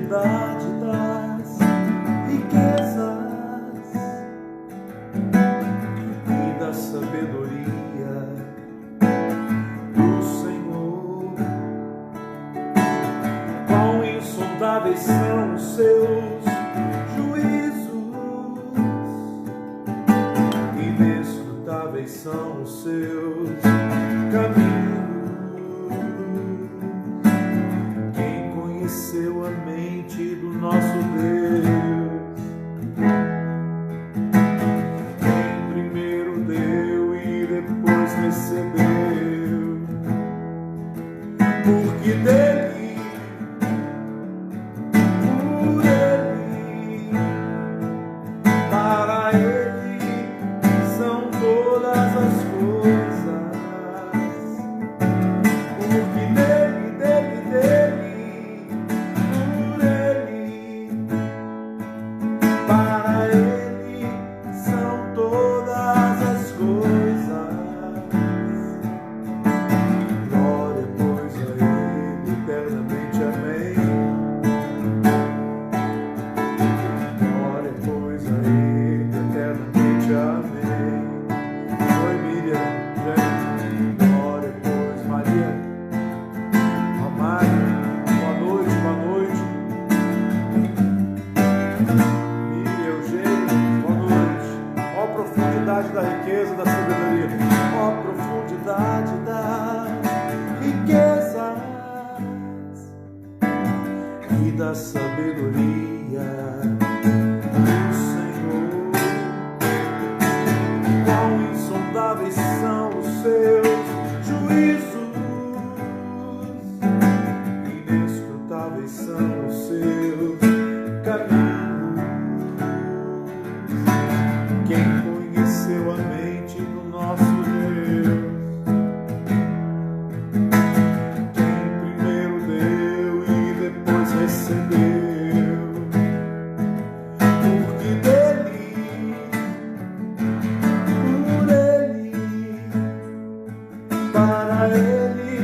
profundidade das riquezas e da sabedoria do Senhor. Quão insondáveis são os seus juízos, inescrutáveis são os seus caminhos. Quem conheceu a mente do nosso Deus? Quem primeiro deu e depois recebeu? Porque dele, por ele, para ele são todas as coisas. Porque dele, por ele, para ele são todas as coisas. Glória, pois, a ele eternamente. Amém. Glória, pois, a ele eternamente. Amém. Oi, Miriam, gente. Glória, pois, Maria. Amada, boa noite, boa noite. Miriam, Eugênio, boa noite. Ó a profundidade da riqueza, da sabedoria. Ó a profundidade das riquezas e da sabedoria do Senhor. Quão insondáveis são os seus juízos, inescrutáveis são os seus caminhos. Quem conheceu a mente do nosso Deus? Quem primeiro deu e depois recebeu? Porque dele, por ele, para ele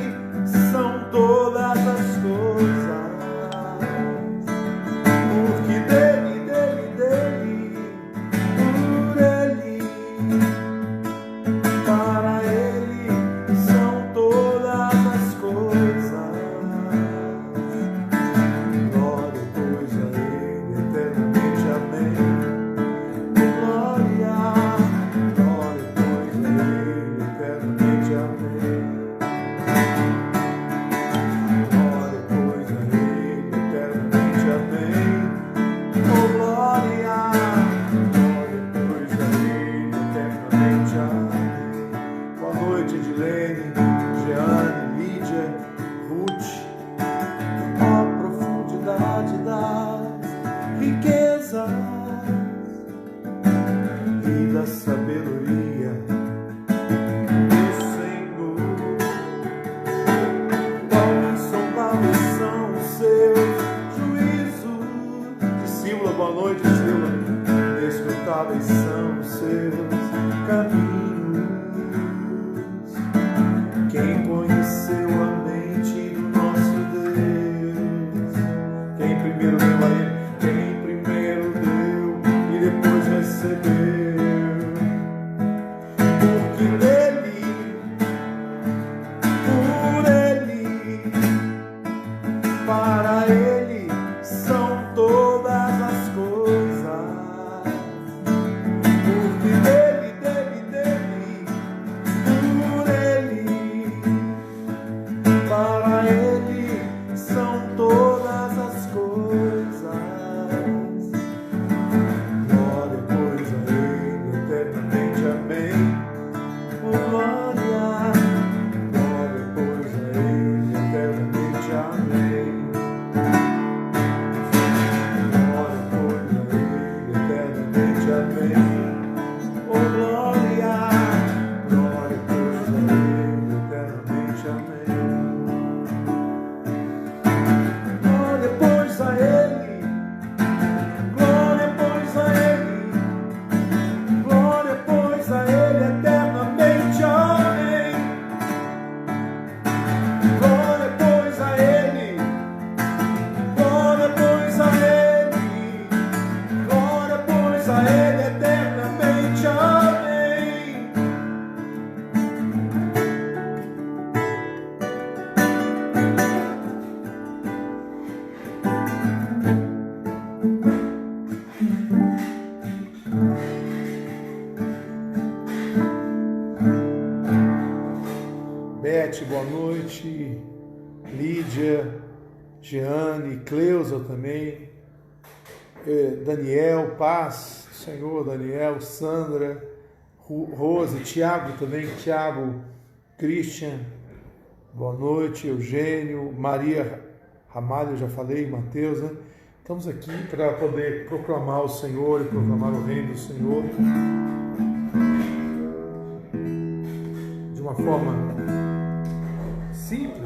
são todas as coisas. Porque dele, por ele, para ele são todas as coisas. Glória, pois, a ele eternamente. Amém. Glória, glória, pois, a ele eternamente. Amém. Glória, pois, a ele eternamente. Amém. Oh, glória, glória, pois, a ele eternamente. Amém. Boa noite, Edilene, Jeane, Lídia, Ruth. Ó a profundidade das riquezas e da sabedoria do Senhor. Quão insondáveis são os seus juízos. Discípula, boa noite, discípula. Inescrutáveis são os seus caminhos. Quem conheceu a mente do nosso Deus? Quem primeiro deu a ele? Quem primeiro deu e depois recebeu? Porque dele, por ele, para ele são todas as coisas. Porque dele, boa noite. Lídia, Jeane, Cleusa também, Daniel, paz, Senhor, Daniel, Sandra, Rose, Tiago também, Tiago, Christian, boa noite, Eugênio, Maria Ramalho, já falei, Mateus, né? Estamos aqui para poder proclamar o Senhor e proclamar o reino do Senhor de uma forma simples.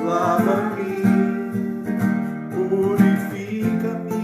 Lava-me, purifica-me.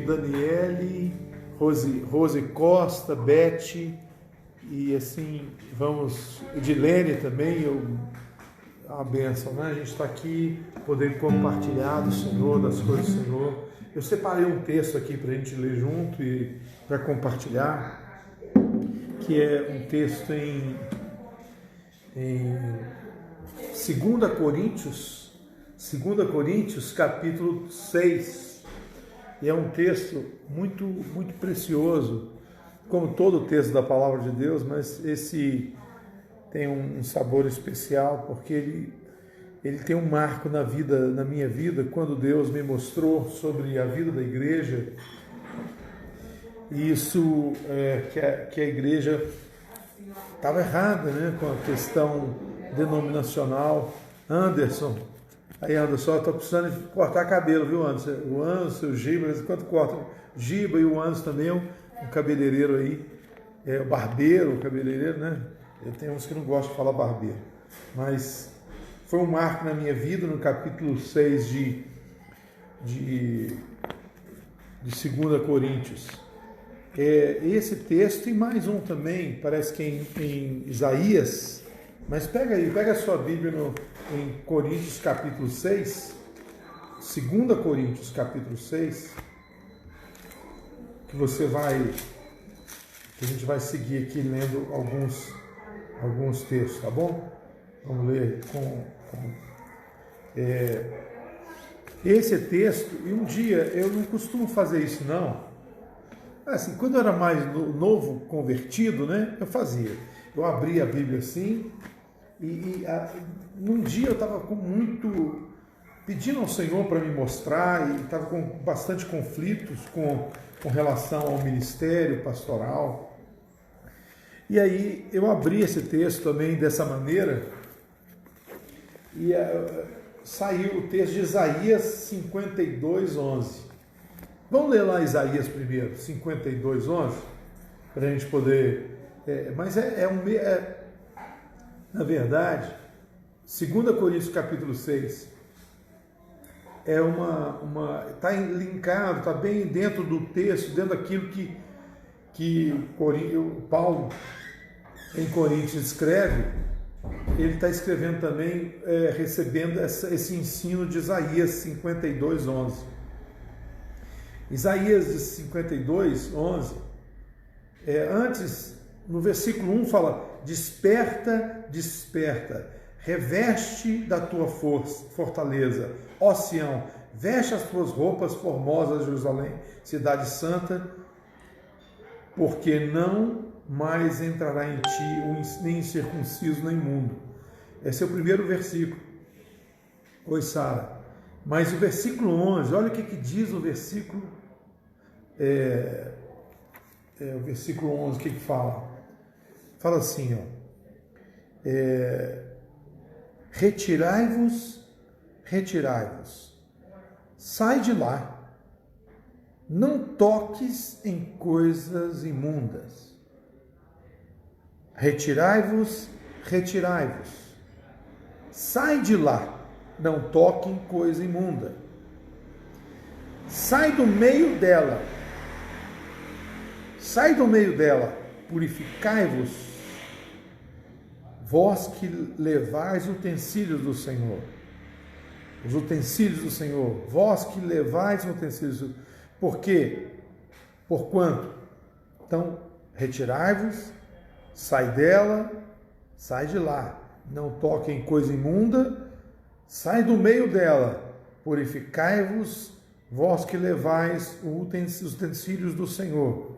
Daniele, Rose Costa, Beth, e assim, vamos, Edilene também, a bênção, né? A gente está aqui, poder compartilhar do Senhor, das coisas do Senhor. Eu separei um texto aqui para a gente ler junto e para compartilhar, que é um texto em 2 Coríntios, capítulo 6. E é um texto muito, muito precioso, como todo o texto da Palavra de Deus, mas esse tem um sabor especial, porque ele tem um marco na minha vida, quando Deus me mostrou sobre a vida da igreja, e isso que a igreja estava errada, né, com a questão denominacional. Anderson, eu estou precisando de cortar cabelo, viu, Anderson? O Anderson, o Giba, quanto corta? Giba e o Anderson também, um cabeleireiro aí, o barbeiro, o cabeleireiro, né? Tem uns que não gostam de falar barbeiro, mas foi um marco na minha vida, no capítulo 6 de 2 Coríntios. Esse texto e mais um também, parece que em Isaías, mas pega a sua Bíblia em Coríntios capítulo 6, 2 Coríntios capítulo 6, que a gente vai seguir aqui lendo alguns textos, tá bom? Vamos ler esse texto. E um dia, eu não costumo fazer isso não, assim, quando eu era mais novo, convertido, né, eu fazia, eu abria a Bíblia assim, num dia eu estava pedindo ao Senhor para me mostrar, e estava com bastante conflitos com relação ao ministério pastoral. E aí eu abri esse texto também dessa maneira, e saiu o texto de Isaías 52:11. Vamos ler lá Isaías primeiro, 52:11, para a gente poder... na verdade, 2 Coríntios capítulo 6 está linkado, está bem dentro do texto, dentro daquilo que Paulo em Coríntios escreve. Ele está escrevendo também, recebendo esse ensino de Isaías 52:11. Isaías 52:11, antes, no versículo 1 fala: desperta, desperta, reveste da tua fortaleza, ó Sião, veste as tuas roupas formosas, Jerusalém, cidade santa, porque não mais entrará em ti nem incircunciso nem imundo. Esse é o primeiro versículo. Oi, Sara. Mas o versículo 11, olha o que diz o versículo. O versículo 11, o que fala? Fala assim, retirai-vos, sai de lá, não toques em coisas imundas. Retirai-vos, sai de lá, não toque em coisa imunda. Sai do meio dela, purificai-vos, vós que levais utensílios do Senhor. Os utensílios do Senhor, vós que levais utensílios do Senhor. Por quê? Porquanto? Então, retirai-vos, sai dela, sai de lá, não toque em coisa imunda, sai do meio dela, purificai-vos, vós que levais os utensílios do Senhor.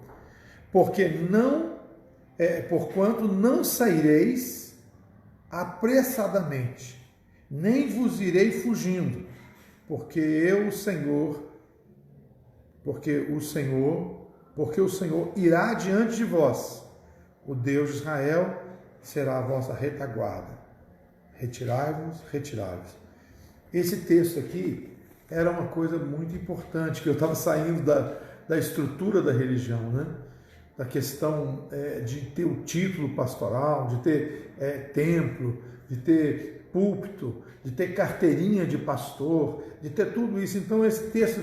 Porquanto não saireis apressadamente, nem vos irei fugindo, porque o Senhor irá diante de vós, o Deus de Israel será a vossa retaguarda. Retirai-vos. Esse texto aqui era uma coisa muito importante, que eu estava saindo da estrutura da religião, né? Da questão de ter o título pastoral, de ter templo, de ter púlpito, de ter carteirinha de pastor, de ter tudo isso. Então esse texto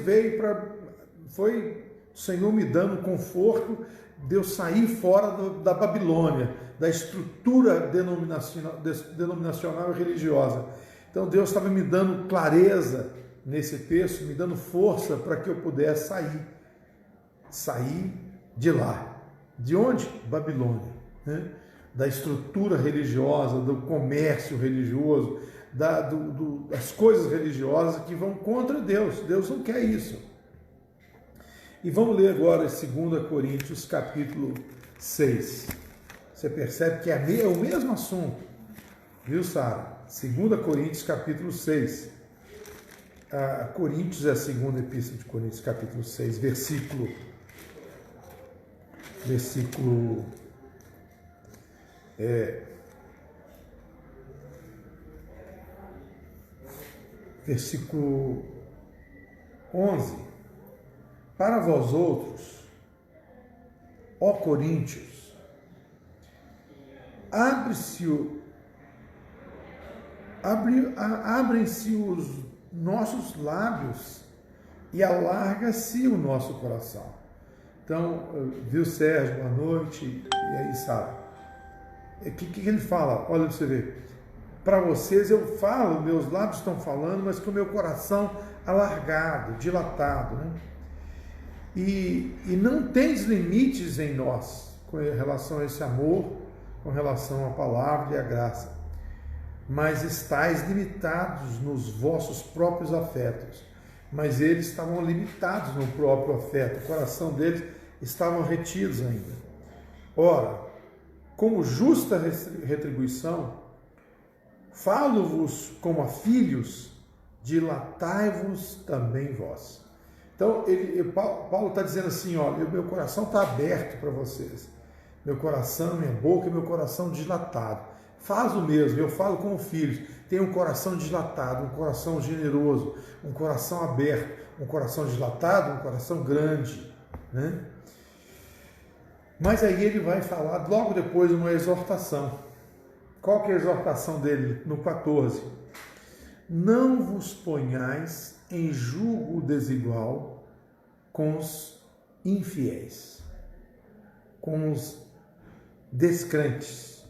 foi o Senhor me dando conforto de eu sair fora da Babilônia, da estrutura denominacional e religiosa. Então Deus estava me dando clareza nesse texto, me dando força para que eu pudesse sair de lá. De onde? Babilônia, né? Da estrutura religiosa, do comércio religioso, das coisas religiosas que vão contra Deus. Deus não quer isso. E vamos ler agora 2 Coríntios capítulo 6. Você percebe que é o mesmo assunto, viu, Sara? 2 Coríntios capítulo 6. Coríntios é a segunda epístola de Coríntios capítulo 6, versículo 11. Para vós outros, ó coríntios, abrem-se os nossos lábios e alarga-se o nosso coração. Então, viu, Sérgio, boa noite, e aí, Sara? O que ele fala? Olha para você ver. Para vocês eu falo, meus lábios estão falando, mas com o meu coração alargado, dilatado, né? E não tens limites em nós com relação a esse amor, com relação à palavra e à graça, mas estáis limitados nos vossos próprios afetos. Mas eles estavam limitados no próprio afeto, o coração deles estavam retidos ainda. Ora, como justa retribuição, falo-vos como a filhos, dilatai-vos também vós. Então, Paulo está dizendo assim, olha, meu coração está aberto para vocês. Meu coração, minha boca e meu coração dilatado. Faz o mesmo, eu falo como filhos. Tem um coração dilatado, um coração generoso, um coração aberto, um coração dilatado, um coração grande, né? Mas aí ele vai falar logo depois uma exortação. Qual que é a exortação dele? No 14. Não vos ponhais em julgo desigual com os infiéis, com os descrentes,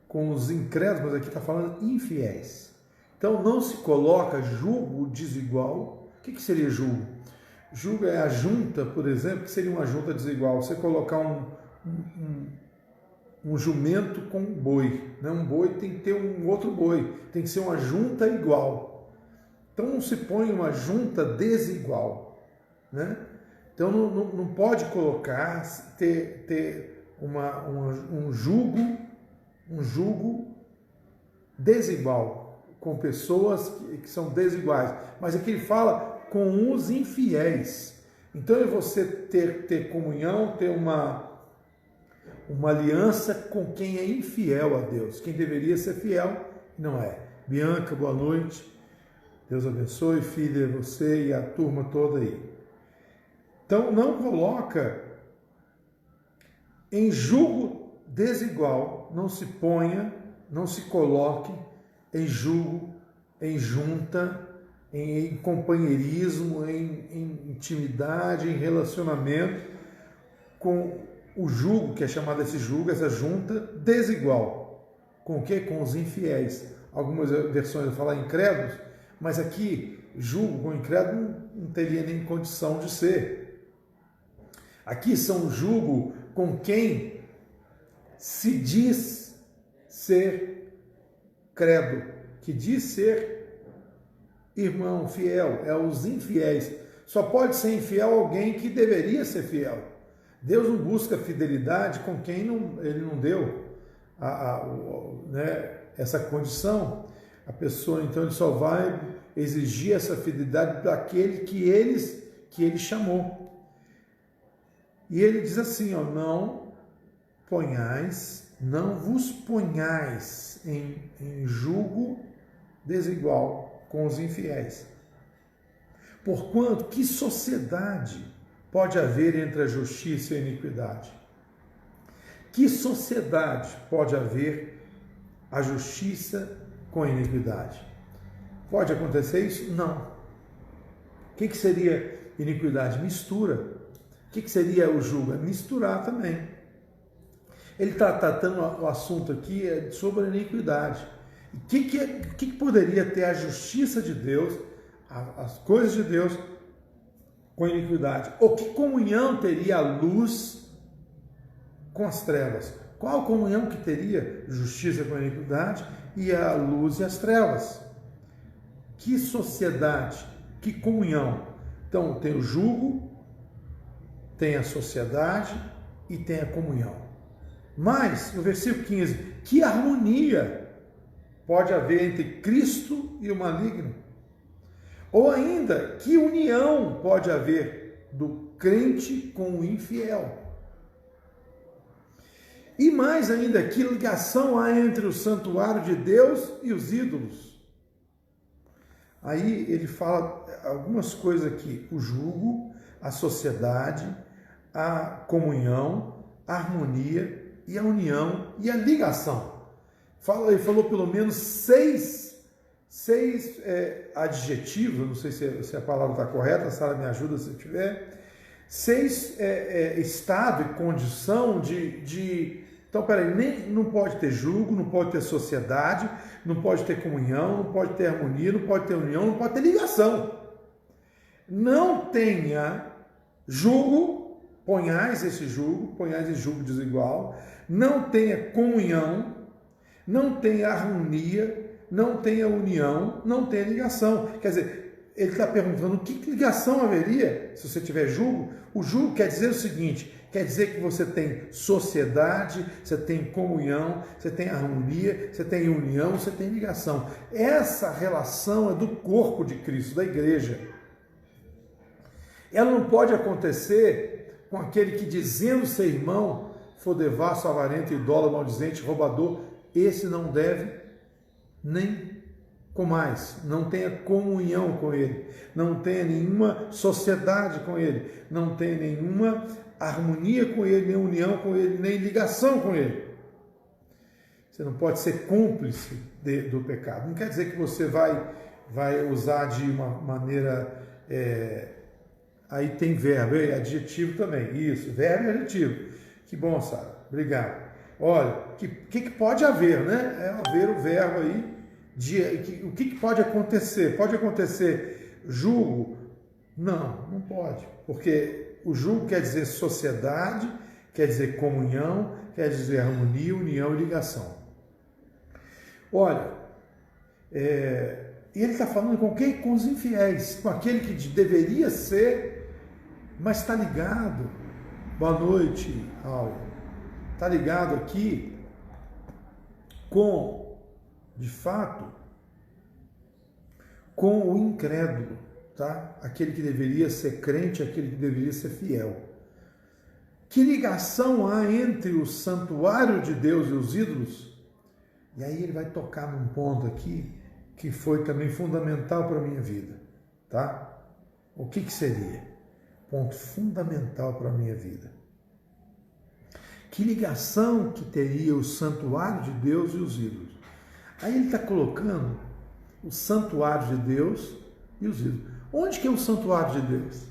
com os incrédulos, mas aqui está falando infiéis. Então não se coloca julgo desigual. O que seria julgo? Julgo é a junta, por exemplo, que seria uma junta desigual. Você colocar um jumento com um boi, né? Um boi tem que ter um outro boi, tem que ser uma junta igual. Então não se põe uma junta desigual, né? Então não pode colocar, ter um jugo desigual, com pessoas que são desiguais. Mas aqui ele fala com os infiéis. Então é você ter comunhão, ter uma aliança com quem é infiel a Deus. Quem deveria ser fiel, não é. Bianca, boa noite. Deus abençoe, filha, você e a turma toda aí. Então não coloca em julgo desigual, não se ponha, não se coloque em julgo, em junta, em companheirismo, em intimidade, em relacionamento com o jugo, que é chamado esse jugo, essa junta desigual. Com o quê? Com os infiéis. Algumas versões falam incrédulos, mas aqui, jugo com incrédulo não teria nem condição de ser. Aqui são jugo com quem se diz ser credo, que diz ser irmão fiel, é os infiéis. Só pode ser infiel alguém que deveria ser fiel. Deus não busca fidelidade com quem ele não deu né, essa condição. A pessoa, então, ele só vai exigir essa fidelidade daquele que ele chamou. E ele diz assim, ó, não vos ponhais em julgo desigual com os infiéis. Porquanto, que sociedade pode haver entre a justiça e a iniquidade? Que sociedade pode haver a justiça com a iniquidade? Pode acontecer isso? Não. O que seria iniquidade? Mistura. O que seria o jugo? É misturar também. Ele está tratando o assunto aqui sobre a iniquidade. O que poderia ter a justiça de Deus, as coisas de Deus, com a iniquidade? Ou que comunhão teria a luz com as trevas? Qual comunhão que teria justiça com a iniquidade e a luz e as trevas? Que sociedade, que comunhão? Então, tem o jugo, tem a sociedade e tem a comunhão. Mas, no versículo 15, que harmonia pode haver entre Cristo e o maligno? Ou ainda, que união pode haver do crente com o infiel? E mais ainda, que ligação há entre o santuário de Deus e os ídolos? Aí ele fala algumas coisas aqui: o jugo, a sociedade, a comunhão, a harmonia e a união e a ligação. Ele falou pelo menos seis adjetivos, eu não sei se a palavra está correta, a Sara me ajuda se tiver. Seis estado e condição de então, peraí, não pode ter jugo, não pode ter sociedade, não pode ter comunhão, não pode ter harmonia, não pode ter união, não pode ter ligação. Não tenha jugo, ponhais esse jugo, ponhais esse jugo desigual, não tenha comunhão, não tenha harmonia, não tenha união, não tenha ligação. Quer dizer, ele está perguntando que ligação haveria se você tiver jugo. O jugo quer dizer o seguinte: quer dizer que você tem sociedade, você tem comunhão, você tem harmonia, você tem união, você tem ligação. Essa relação é do corpo de Cristo, da igreja. Ela não pode acontecer com aquele que, dizendo ser irmão, for devasso, avarento, idólatra, maldizente, roubador. Esse não deve nem com mais, não tenha comunhão com ele, não tenha nenhuma sociedade com ele, não tenha nenhuma harmonia com ele, nem união com ele, nem ligação com ele. Você não pode ser cúmplice do pecado. Não quer dizer que você vai usar de uma maneira... Aí tem verbo, adjetivo também. Isso, verbo e adjetivo. Que bom, Sara. Obrigado. Olha, o que pode haver, né? É haver o verbo aí. O que pode acontecer? Pode acontecer jugo? Não pode. Porque o jugo quer dizer sociedade, quer dizer comunhão, quer dizer harmonia, união e ligação. Olha, ele está falando com quem? Com os infiéis, com aquele que deveria ser, mas está ligado. Boa noite, Áurea. Está ligado aqui com, de fato, com o incrédulo, tá? Aquele que deveria ser crente, aquele que deveria ser fiel. Que ligação há entre o santuário de Deus e os ídolos? E aí ele vai tocar num ponto aqui que foi também fundamental para a minha vida, tá? O que seria? Ponto fundamental para a minha vida. Que ligação que teria o santuário de Deus e os ídolos? Aí ele está colocando o santuário de Deus e os ídolos. Onde que é o santuário de Deus?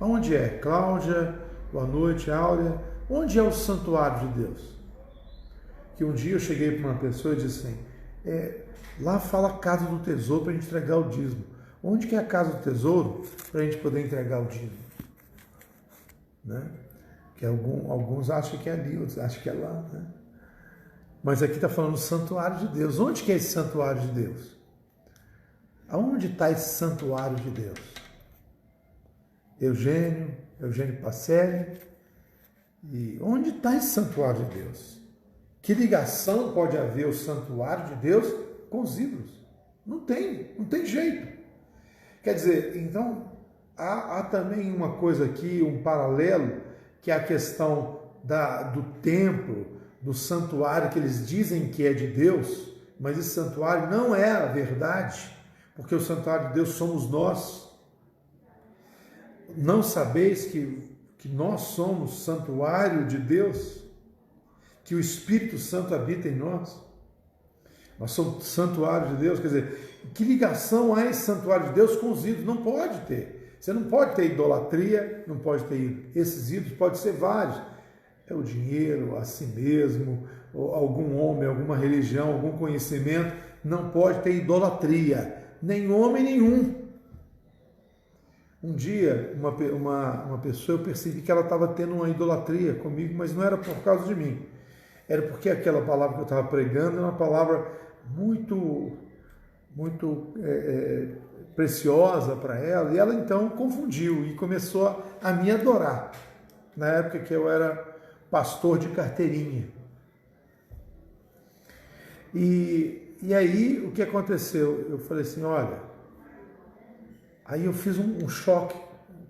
Onde é? Cláudia, boa noite, Áurea. Onde é o santuário de Deus? Que um dia eu cheguei para uma pessoa e disse assim, lá fala a casa do tesouro para a gente entregar o dízimo. Onde que é a casa do tesouro para a gente poder entregar o dízimo? Né? Que alguns acham que é ali, outros acham que é lá, né? Mas aqui está falando do santuário de Deus. Onde que é esse santuário de Deus? Aonde está esse santuário de Deus? Eugênio Pacelli. E onde está esse santuário de Deus? Que ligação pode haver o santuário de Deus com os ídolos? Não tem jeito. Quer dizer, então, há também uma coisa aqui, um paralelo, que é a questão do templo, do santuário que eles dizem que é de Deus, mas esse santuário não é a verdade, porque o santuário de Deus somos nós. Não sabeis que nós somos santuário de Deus? Que o Espírito Santo habita em nós? Nós somos santuário de Deus, quer dizer, que ligação há esse santuário de Deus com os ídolos? Não pode ter. Você não pode ter idolatria, não pode ter esses ídolos, pode ser vários. É o dinheiro, a si mesmo, algum homem, alguma religião, algum conhecimento. Não pode ter idolatria, nem homem nenhum. Um dia, uma pessoa, eu percebi que ela estava tendo uma idolatria comigo, mas não era por causa de mim. Era porque aquela palavra que eu estava pregando era uma palavra muito preciosa para ela, e ela então confundiu e começou a me adorar, na época que eu era pastor de carteirinha. E aí, o que aconteceu? Eu falei assim, olha, aí eu fiz um choque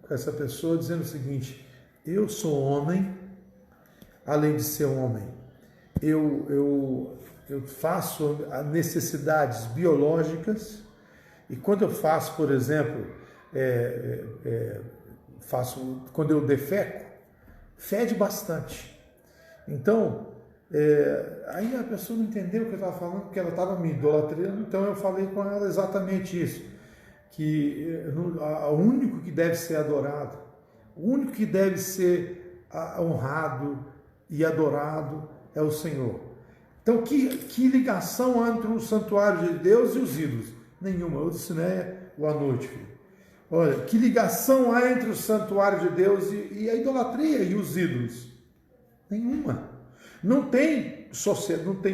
com essa pessoa, dizendo o seguinte, eu sou homem, além de ser homem, eu faço necessidades biológicas, e quando eu faço, por exemplo, quando eu defeco, fede bastante. Então, aí a pessoa não entendeu o que eu estava falando, porque ela estava me idolatrando, então eu falei com ela exatamente isso, que o único que deve ser adorado, o único que deve ser honrado e adorado é o Senhor. Então, que ligação há entre o santuário de Deus e os ídolos? Nenhuma. Eu disse, né? Boa noite, filho. Olha, que ligação há entre o santuário de Deus e a idolatria e os ídolos? Nenhuma. Não tem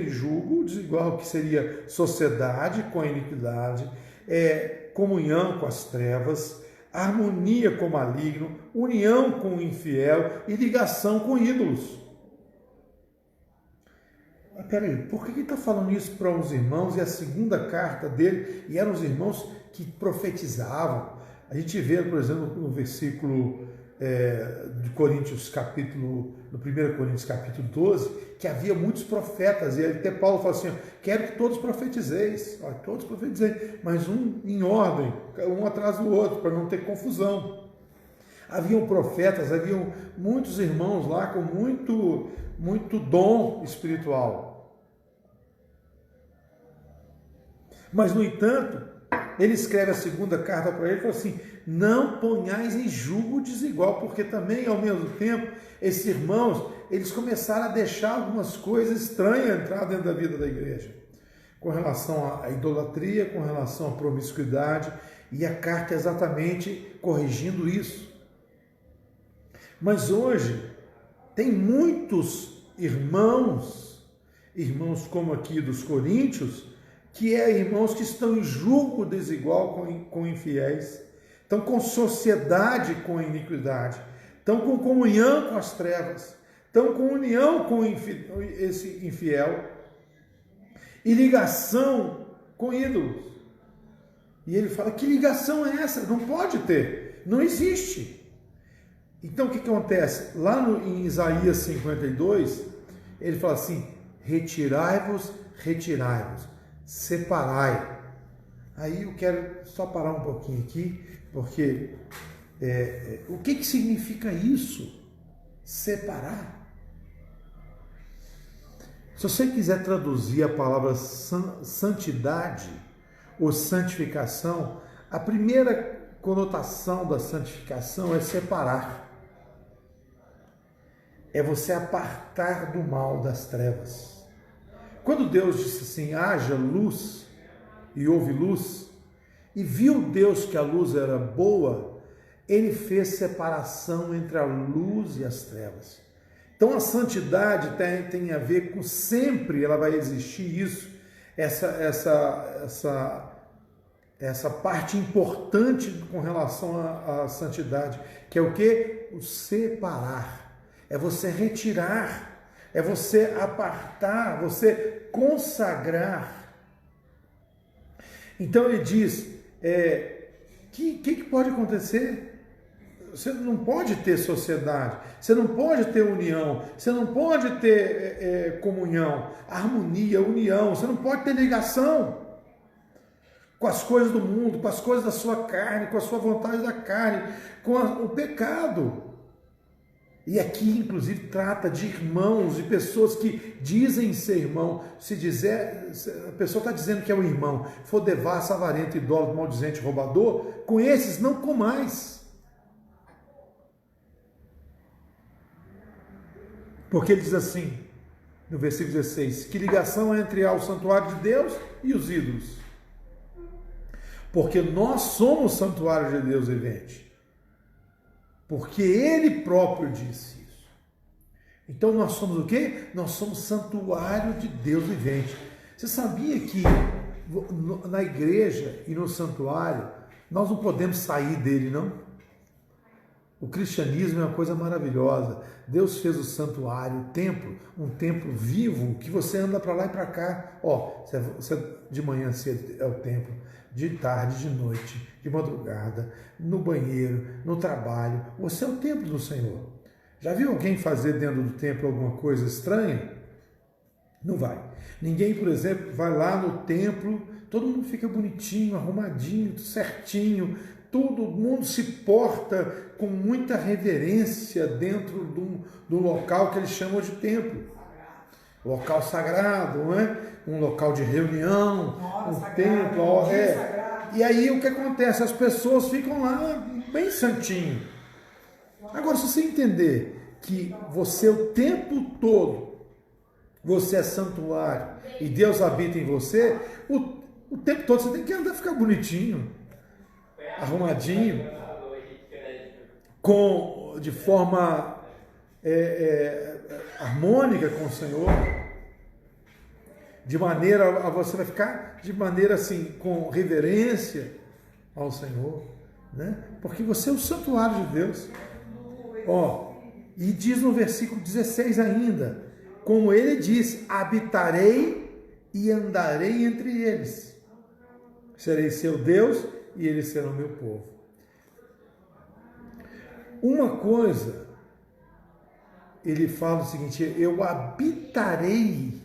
julgo desigual, que seria sociedade com a iniquidade, comunhão com as trevas, harmonia com o maligno, união com o infiel e ligação com ídolos. Mas peraí, por que ele está falando isso para os irmãos? E a segunda carta dele, e eram os irmãos que profetizavam. A gente vê, por exemplo, no versículo de Coríntios, no 1 Coríntios capítulo 12, que havia muitos profetas, e até Paulo fala assim, quero que todos profetizeis, todos profetizeis, mas um em ordem, um atrás do outro, para não ter confusão. Haviam profetas, haviam muitos irmãos lá com muito dom espiritual. Mas, no entanto, ele escreve a segunda carta para ele e fala assim, não ponhais em julgo desigual, porque também, ao mesmo tempo, esses irmãos, eles começaram a deixar algumas coisas estranhas entrar dentro da vida da igreja, com relação à idolatria, com relação à promiscuidade, e a carta é exatamente corrigindo isso. Mas hoje, tem muitos irmãos como aqui dos Coríntios, que irmãos que estão em julgo desigual com infiéis, estão com sociedade com iniquidade, estão com comunhão com as trevas, estão com união com esse infiel e ligação com ídolos. E ele fala, que ligação é essa? Não pode ter, não existe. Então o que acontece? Lá em Isaías 52, ele fala assim, retirai-vos, separai. Aí eu quero só parar um pouquinho aqui, porque o que significa isso? Separar. Se você quiser traduzir a palavra santidade ou santificação, a primeira conotação da santificação é separar. É você apartar do mal, das trevas. Quando Deus disse assim, haja luz, e houve luz, e viu Deus que a luz era boa, ele fez separação entre a luz e as trevas. Então a santidade tem a ver com sempre, ela vai existir isso, essa parte importante com relação à santidade, que é o quê? O separar. É você retirar, é você apartar, você consagrar. Então ele diz, que pode acontecer? Você não pode ter sociedade, você não pode ter união, você não pode ter comunhão, harmonia, união, você não pode ter ligação com as coisas do mundo, com as coisas da sua carne, com a sua vontade da carne, com o pecado. E aqui, inclusive, trata de irmãos, de pessoas que dizem ser irmão. A pessoa está dizendo que é um irmão, for devassa, avarento, idólatra, maldizente, roubador, com esses não comais. Porque ele diz assim, no versículo 16, que ligação há entre o santuário de Deus e os ídolos? Porque nós somos o santuário de Deus vivente. Porque ele próprio disse isso. Então nós somos o quê? Nós somos santuário de Deus vivente. Você sabia que na igreja e no santuário nós não podemos sair dele, não? O cristianismo é uma coisa maravilhosa. Deus fez o santuário, o templo, um templo vivo que você anda para lá e para cá. Você de manhã cedo é o templo, de tarde, de noite, de madrugada, no banheiro, no trabalho. Você é o templo do Senhor. Já viu alguém fazer dentro do templo alguma coisa estranha? Não vai. Ninguém, por exemplo, vai lá no templo, todo mundo fica bonitinho, arrumadinho, certinho, todo mundo se porta com muita reverência dentro de um local que eles chamam de templo. Local sagrado, não é? Um local de reunião, templo. E aí o que acontece? As pessoas ficam lá bem santinho. Agora, se você entender que você o tempo todo, você é santuário e Deus habita em você, o tempo todo você tem que andar, ficar bonitinho, arrumadinho, de forma harmônica com o Senhor, de maneira a você vai ficar de maneira assim, com reverência ao Senhor, né? Porque você é o santuário de Deus. E diz no versículo 16 ainda, como ele disse, habitarei e andarei entre eles, serei seu Deus e eles serão meu povo. Uma coisa, ele fala o seguinte, eu habitarei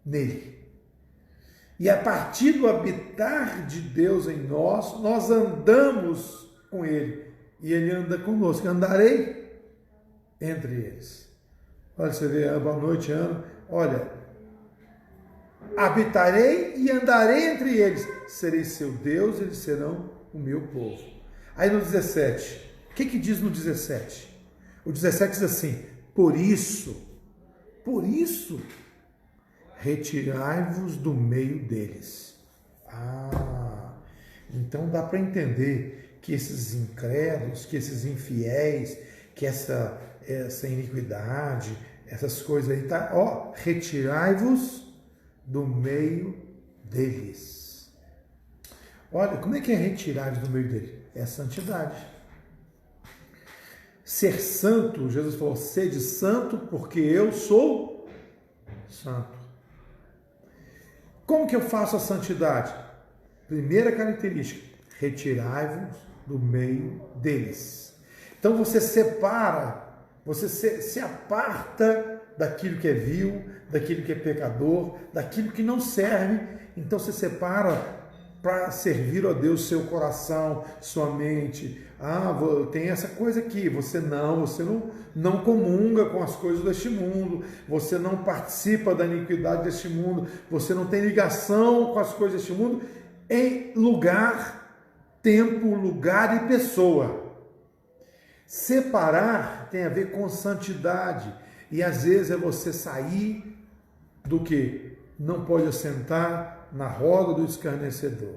nele. E a partir do habitar de Deus em nós, nós andamos com ele. E ele anda conosco. Andarei entre eles. Olha, você vê, boa noite, Ana. Olha, habitarei e andarei entre eles. Serei seu Deus, eles serão o meu povo. Aí no 17, o que diz no 17? O 17 diz assim, por isso, retirai-vos do meio deles. Então dá para entender que esses incrédulos, que esses infiéis, que essa iniquidade, essas coisas aí, tá? Retirai-vos do meio deles. Olha, como é que é retirar-vos do meio deles? É santidade. Ser santo, Jesus falou, sede santo porque eu sou santo. Como que eu faço a santidade? Primeira característica, retirai-vos do meio deles. Então você separa, você se aparta daquilo que é vil, daquilo que é pecador, daquilo que não serve. Então você separa para servir a Deus seu coração, sua mente. Tem essa coisa aqui, você não comunga com as coisas deste mundo, você não participa da iniquidade deste mundo, você não tem ligação com as coisas deste mundo em lugar, tempo, lugar e pessoa. Separar tem a ver com santidade, e às vezes é você sair do que não pode assentar na roda do escarnecedor.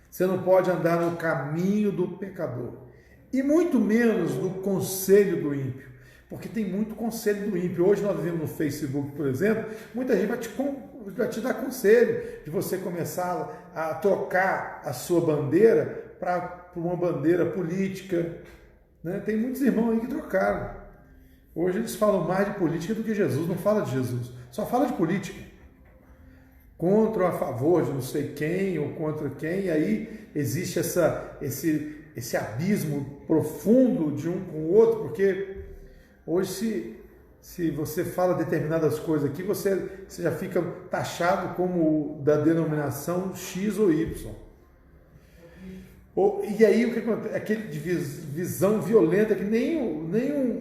Você não pode andar no caminho do pecador. E muito menos no conselho do ímpio. Porque tem muito conselho do ímpio. Hoje nós vivemos no Facebook, por exemplo, muita gente vai te dar conselho de você começar a trocar a sua bandeira para uma bandeira política. Né? Tem muitos irmãos aí que trocaram. Hoje eles falam mais de política do que Jesus. Não fala de Jesus, só fala de política. Contra ou a favor de não sei quem ou contra quem, e aí existe esse abismo profundo de um com o outro, porque hoje se você fala determinadas coisas aqui, você já fica taxado como da denominação X ou Y. E aí o que acontece? Aquele de visão violenta que nem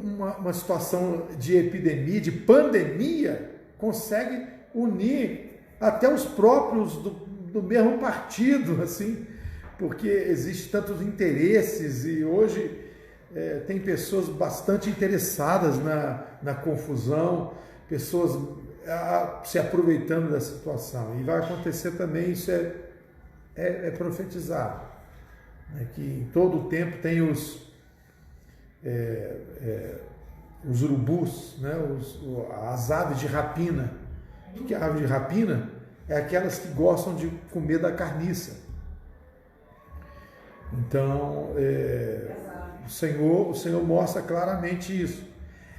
uma situação de epidemia, de pandemia, consegue unir até os próprios do mesmo partido, assim, porque existem tantos interesses e hoje tem pessoas bastante interessadas na confusão, pessoas se aproveitando da situação. E vai acontecer também, isso é profetizado, né? Que em todo o tempo tem os urubus, né? As aves de rapina. O que é ave de rapina? É aquelas que gostam de comer da carniça. Então, o Senhor mostra claramente isso.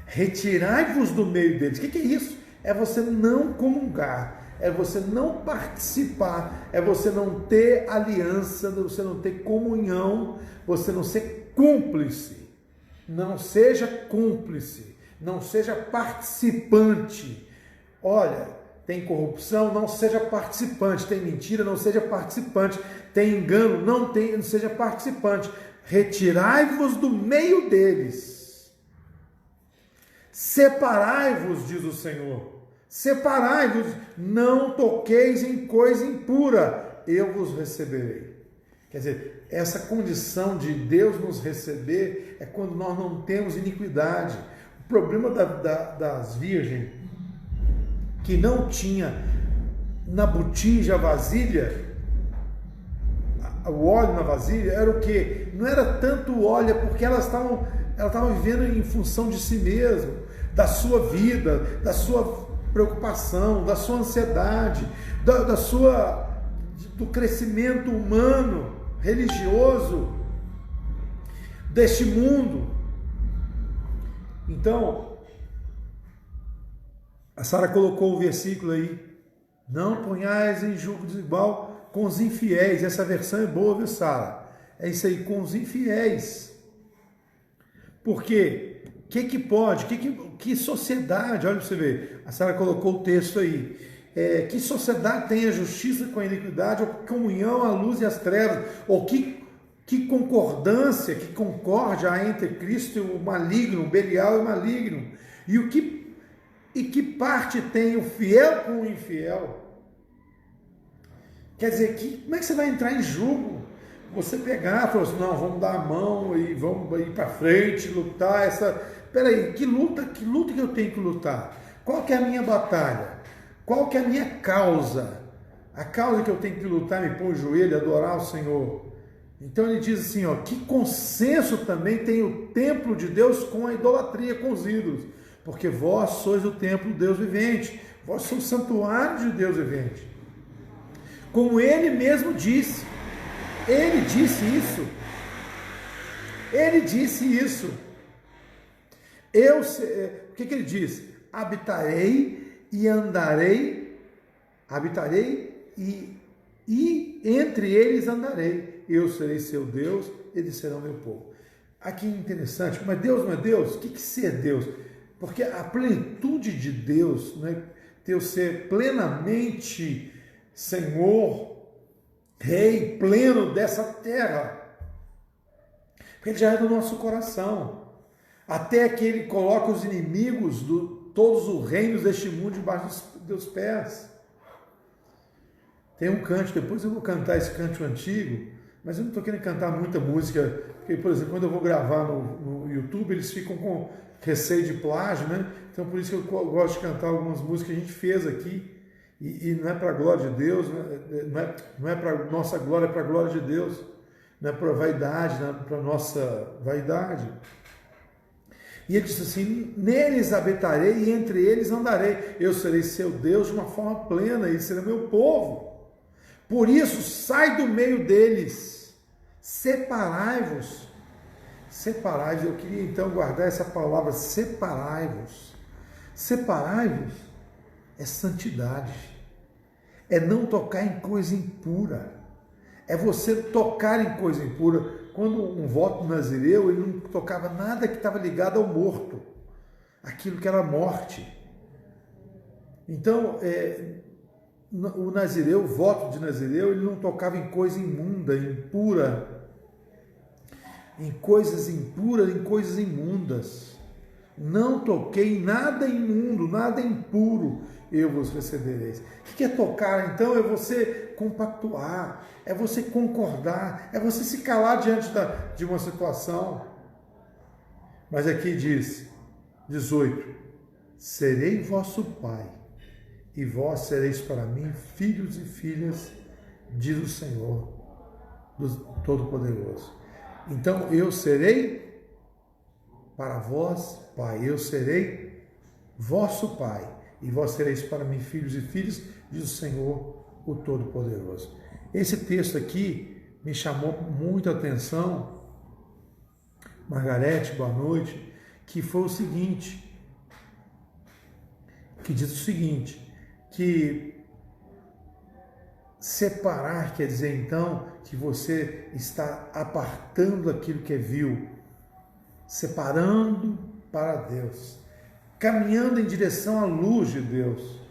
Retirai-vos do meio deles. O que é isso? É você não comungar, é você não participar, é você não ter aliança, você não ter comunhão, você não ser cúmplice. Não seja cúmplice, não seja participante. Olha, tem corrupção, não seja participante. Tem mentira, não seja participante. Tem engano, não seja participante. Retirai-vos do meio deles. Separai-vos, diz o Senhor. Separai-vos, não toqueis em coisa impura, eu vos receberei. Quer dizer, essa condição de Deus nos receber é quando nós não temos iniquidade. O problema das virgens, que não tinha na botija, vasilha, o óleo na vasilha, era o quê? Não era tanto o óleo, é porque elas estavam vivendo em função de si mesmo, da sua vida, da sua preocupação, da sua ansiedade, do crescimento humano, religioso, deste mundo. Então, a Sara colocou o versículo aí: não ponhais em julgo desigual com os infiéis. Essa versão é boa, viu, Sara? É isso aí, com os infiéis. Por quê? Que pode? Que sociedade? Olha para você ver. A Sara colocou o texto aí. Que sociedade tem a justiça com a iniquidade, ou comunhão a luz e as trevas? Ou que concordância, que concórdia há entre Cristo e o maligno, o Belial e o maligno? E que parte tem o fiel com o infiel? Quer dizer, como é que você vai entrar em julgo? Você pegar e falar assim: não, vamos dar a mão e vamos ir para frente, lutar. Peraí, que luta que eu tenho que lutar? Qual que é a minha batalha? Qual que é a minha causa? A causa que eu tenho que lutar, me pôr o joelho, adorar o Senhor. Então ele diz assim, que consenso também tem o templo de Deus com a idolatria, com os ídolos. Porque vós sois o templo do Deus vivente, vós sois o santuário de Deus vivente. Como ele mesmo disse, ele disse isso. O que ele disse? Habitarei e entre eles andarei. Eu serei seu Deus, eles serão meu povo. Aqui é interessante, mas Deus não é Deus? O que ser Deus? Porque a plenitude de Deus, né, Deus ser plenamente Senhor, Rei pleno dessa terra, porque Ele já é do nosso coração, até que Ele coloca os inimigos, todos os reinos deste mundo debaixo dos pés. Tem um canto, depois eu vou cantar esse canto antigo, mas eu não estou querendo cantar muita música, porque, por exemplo, quando eu vou gravar no YouTube, eles ficam com receio de plágio, né? Então, por isso que eu gosto de cantar algumas músicas que a gente fez aqui, e não é para a glória de Deus, não é para nossa glória, é para a glória de Deus, não é para vaidade, não é para nossa vaidade. E ele disse assim: neles habitarei e entre eles andarei, eu serei seu Deus de uma forma plena, e será meu povo. Por isso, sai do meio deles, separai-vos. Separai-vos, eu queria então guardar essa palavra, separai-vos. Separai-vos é santidade, é não tocar em coisa impura, é você tocar em coisa impura. Quando um voto nazireu, ele não tocava nada que estava ligado ao morto, aquilo que era morte. Então, o nazireu, o voto de nazireu, ele não tocava em coisa imunda, impura, em coisas impuras, em coisas imundas. Não toquei em nada imundo, nada impuro, eu vos recebereis. O que é tocar, então? É você compactuar, é você concordar, é você se calar diante de uma situação. Mas aqui diz, 18, serei vosso pai, e vós sereis para mim filhos e filhas, diz o Senhor, do Todo-Poderoso. Então eu serei para vós pai, eu serei vosso pai, e vós sereis para mim filhos e filhas, diz o Senhor, o Todo-Poderoso. Esse texto aqui me chamou muito a atenção, Margarete, boa noite, que foi o seguinte, que diz o seguinte, que separar quer dizer então que você está apartando aquilo que é vil, separando para Deus, caminhando em direção à luz de Deus,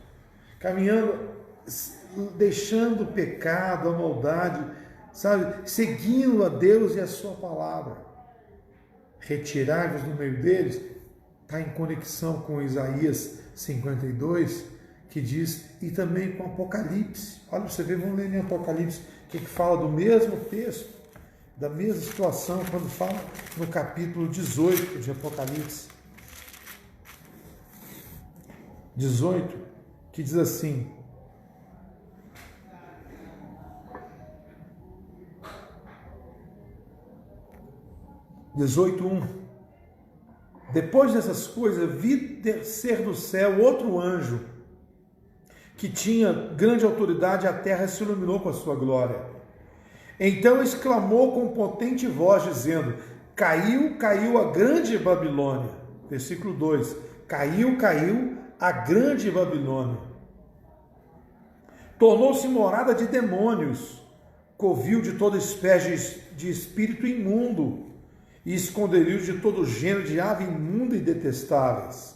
caminhando, deixando o pecado, a maldade, sabe, seguindo a Deus e a sua palavra. Retirai-vos do meio deles, está em conexão com Isaías 52, que diz, e também com Apocalipse. Olha, você vê, vamos ler em Apocalipse, que fala do mesmo texto, da mesma situação, quando fala no capítulo 18 de Apocalipse. 18, que diz assim, depois dessas coisas, vi descer do céu outro anjo, que tinha grande autoridade, a terra se iluminou com a sua glória. Então exclamou com potente voz, dizendo, caiu, caiu a grande Babilônia. Versículo 2, caiu, caiu a grande Babilônia. Tornou-se morada de demônios, covil de toda espécie de espírito imundo, e esconderijo de todo gênero de ave imunda e detestáveis.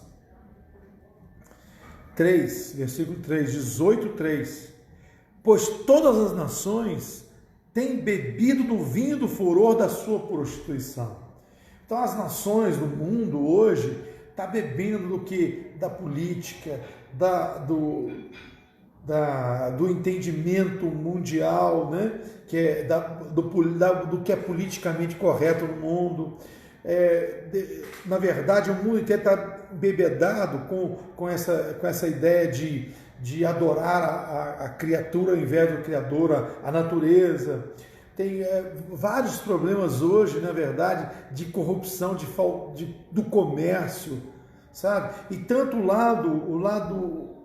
3, versículo 3, 18, 3. Pois todas as nações têm bebido do vinho do furor da sua prostituição. Então as nações do mundo hoje estão bebendo do que? Da política, do entendimento mundial, né? Que é do que é politicamente correto no mundo. Na verdade, o mundo inteiro está embebedado com essa ideia de adorar a criatura ao invés do Criador, a natureza. Tem vários problemas hoje, na verdade, de corrupção, do comércio, sabe? E tanto o lado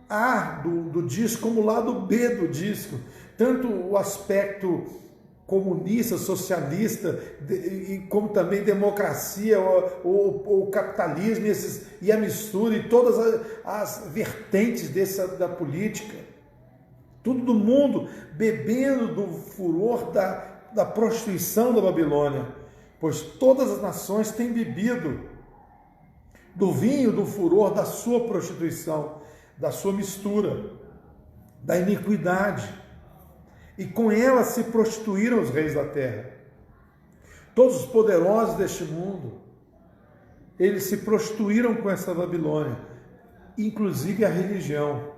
A do disco como o lado B do disco, tanto o aspecto comunista, socialista, como também democracia, o capitalismo e a mistura e todas as vertentes da política, tudo do mundo bebendo do furor da prostituição da Babilônia, pois todas as nações têm bebido do vinho do furor da sua prostituição, da sua mistura, da iniquidade, e com ela se prostituíram os reis da terra. Todos os poderosos deste mundo, eles se prostituíram com essa Babilônia, inclusive a religião,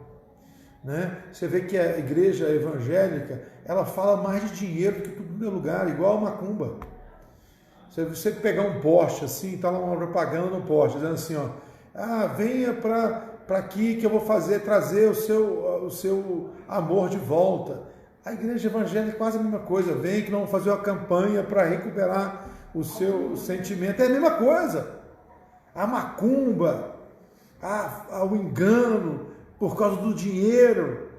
né? Você vê que a igreja evangélica, ela fala mais de dinheiro do que tudo no lugar, igual a macumba. Você pegar um poste assim, está lá uma propaganda no poste, dizendo assim, ó, venha para aqui que eu vou trazer o seu amor de volta. A igreja evangélica é quase a mesma coisa, vem que nós vamos fazer uma campanha para recuperar o seu sentimento, é a mesma coisa. A macumba, o engano por causa do dinheiro,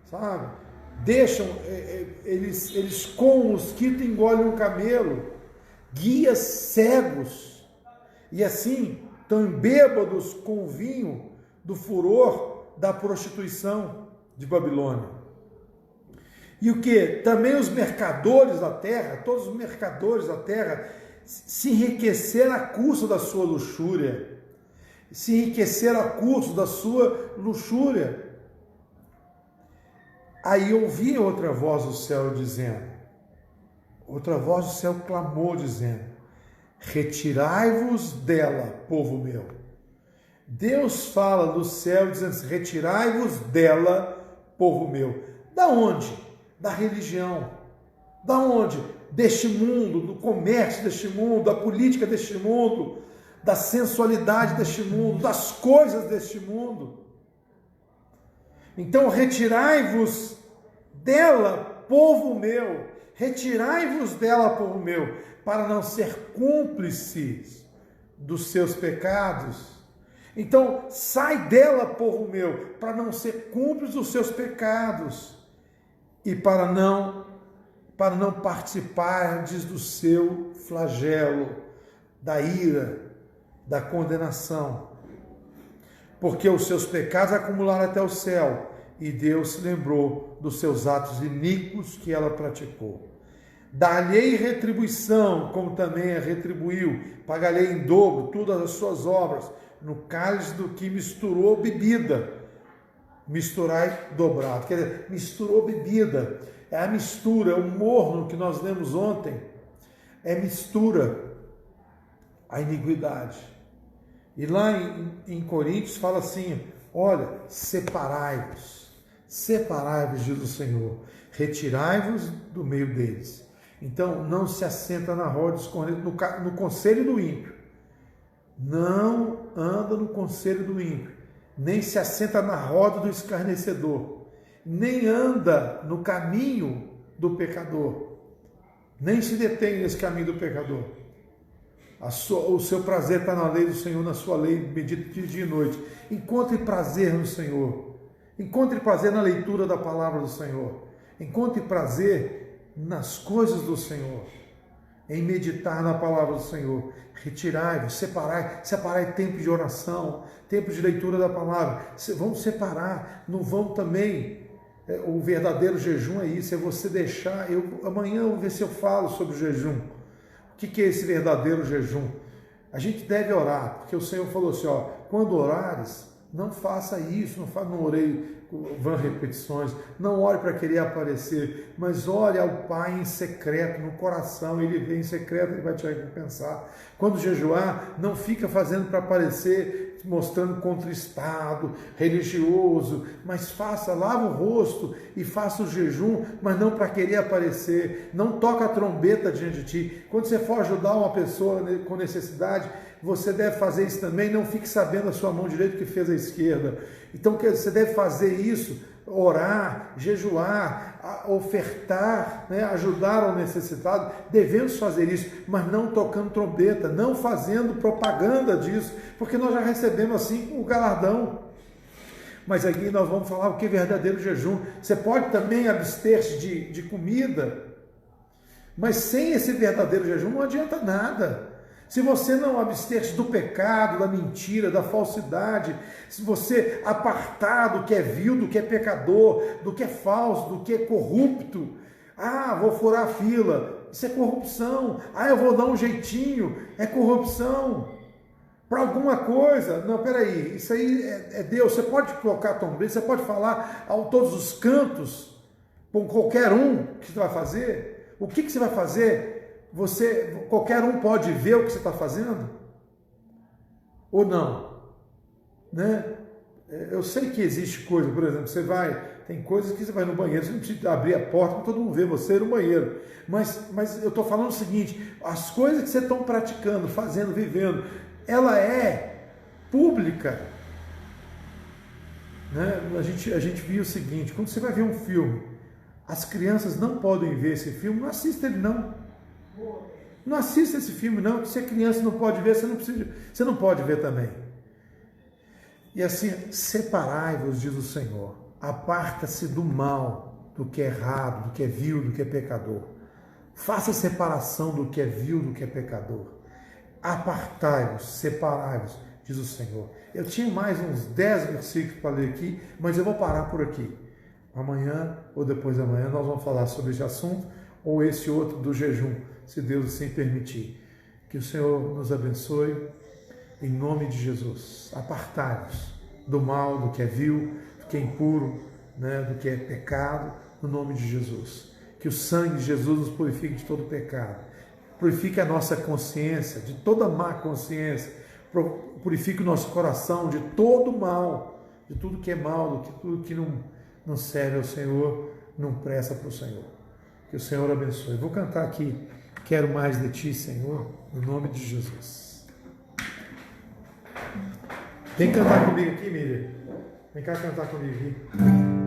sabe? Deixam, eles com o mosquito engolem um camelo, guias cegos, e assim estão bêbados com o vinho do furor da prostituição de Babilônia. E o que? Também os mercadores da terra, todos os mercadores da terra, se enriqueceram a custo da sua luxúria. Se enriqueceram a custo da sua luxúria. Aí ouvi outra voz do céu dizendo, outra voz do céu clamou dizendo, retirai-vos dela, povo meu. Deus fala do céu dizendo assim, retirai-vos dela, povo meu. Da onde? Da religião. Da onde? deste mundo, do comércio deste mundo, da política deste mundo, da sensualidade deste mundo, das coisas deste mundo. Então retirai-vos dela, povo meu, retirai-vos dela, povo meu, para não ser cúmplices dos seus pecados. Então sai dela, povo meu, para não ser cúmplice dos seus pecados e para não participardes do seu flagelo, da ira, da condenação. Porque os seus pecados acumularam até o céu, e Deus se lembrou dos seus atos iníquos que ela praticou. Dar-lhe retribuição, como também a retribuiu, pagar-lhe em dobro todas as suas obras, no cálice do que misturou bebida. Misturai dobrado, quer dizer, misturou bebida. É a mistura, o morno que nós lemos ontem, é mistura a iniquidade. E lá em Coríntios fala assim, olha, separai-vos, diz o Senhor, retirai-vos do meio deles. Então, não se assenta na roda dos cornetos, no conselho do ímpio. Não anda no conselho do ímpio, nem se assenta na roda do escarnecedor, nem anda no caminho do pecador, nem se detém nesse caminho do pecador. O seu prazer está na lei do Senhor, na sua lei, medita dia e noite. Encontre prazer no Senhor. Encontre prazer na leitura da palavra do Senhor. Encontre prazer nas coisas do Senhor. Em meditar na palavra do Senhor. Retirai-vos, separai tempo de oração, tempo de leitura da palavra. Vamos separar, não vão também. O verdadeiro jejum é isso, é você deixar. Amanhã eu vou ver se eu falo sobre o jejum. O que é esse verdadeiro jejum? A gente deve orar, porque o Senhor falou assim, ó, quando orares, não faça isso, não orei vã repetições, não ore para querer aparecer, mas ore ao Pai em secreto, no coração, Ele vem em secreto, Ele vai te recompensar. Quando jejuar, não fica fazendo para aparecer, mostrando contristado, religioso, mas lava o rosto e faça o jejum, mas não para querer aparecer, não toca a trombeta diante de ti. Quando você for ajudar uma pessoa com necessidade, você deve fazer isso também, não fique sabendo a sua mão direita o que fez a esquerda. Então você deve fazer isso, orar, jejuar, ofertar, né, ajudar ao necessitado, devemos fazer isso, mas não tocando trombeta, não fazendo propaganda disso, porque nós já recebemos assim o galardão. Mas aqui nós vamos falar o que é verdadeiro jejum. Você pode também abster-se de comida, mas sem esse verdadeiro jejum não adianta nada. Se você não abster-se do pecado, da mentira, da falsidade, se você apartar do que é vil, do que é pecador, do que é falso, do que é corrupto, vou furar a fila, isso é corrupção. Eu vou dar um jeitinho, é corrupção. Para alguma coisa, não, peraí, isso aí é Deus. Você pode colocar trombeta, você pode falar a todos os cantos, com qualquer um que você vai fazer. O que você vai fazer? Qualquer um pode ver o que você está fazendo? Ou não? Né? Eu sei que existe coisa, por exemplo, tem coisas que você vai no banheiro, você não precisa abrir a porta para todo mundo ver você no banheiro. Mas eu estou falando o seguinte, as coisas que você está praticando, fazendo, vivendo, ela é pública. Né? A gente viu o seguinte, quando você vai ver um filme, as crianças não podem ver esse filme, não assista ele não. Não assista esse filme não, se a criança não pode ver, você não pode ver também. E assim, separai-vos, diz o Senhor, aparta-se do mal, do que é errado, do que é vil, do que é pecador. Faça separação do que é vil, do que é pecador. Apartai-vos, separai-vos, diz o Senhor. Eu tinha mais uns 10 versículos para ler aqui, mas eu vou parar por aqui. Amanhã ou depois de amanhã nós vamos falar sobre esse assunto ou esse outro do jejum, se Deus assim permitir. Que o Senhor nos abençoe, em nome de Jesus. Apartai-vos do mal, do que é vil, do que é impuro, né, do que é pecado, no nome de Jesus. Que o sangue de Jesus nos purifique de todo pecado. Purifique a nossa consciência, de toda má consciência. Purifique o nosso coração de todo mal, de tudo que é mal, de tudo que não serve ao Senhor, não presta para o Senhor. Que o Senhor abençoe. Vou cantar aqui, Quero Mais de Ti, Senhor, no nome de Jesus. Vem cantar comigo aqui, Miriam. Vem cá cantar comigo aqui.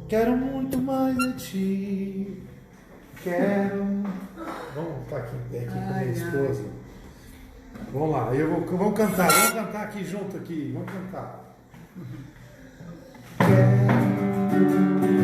Quero muito mais de ti. Quero. Vamos estar aqui com minha esposa. Vamos lá, vamos cantar aqui junto aqui. Vamos cantar. Quero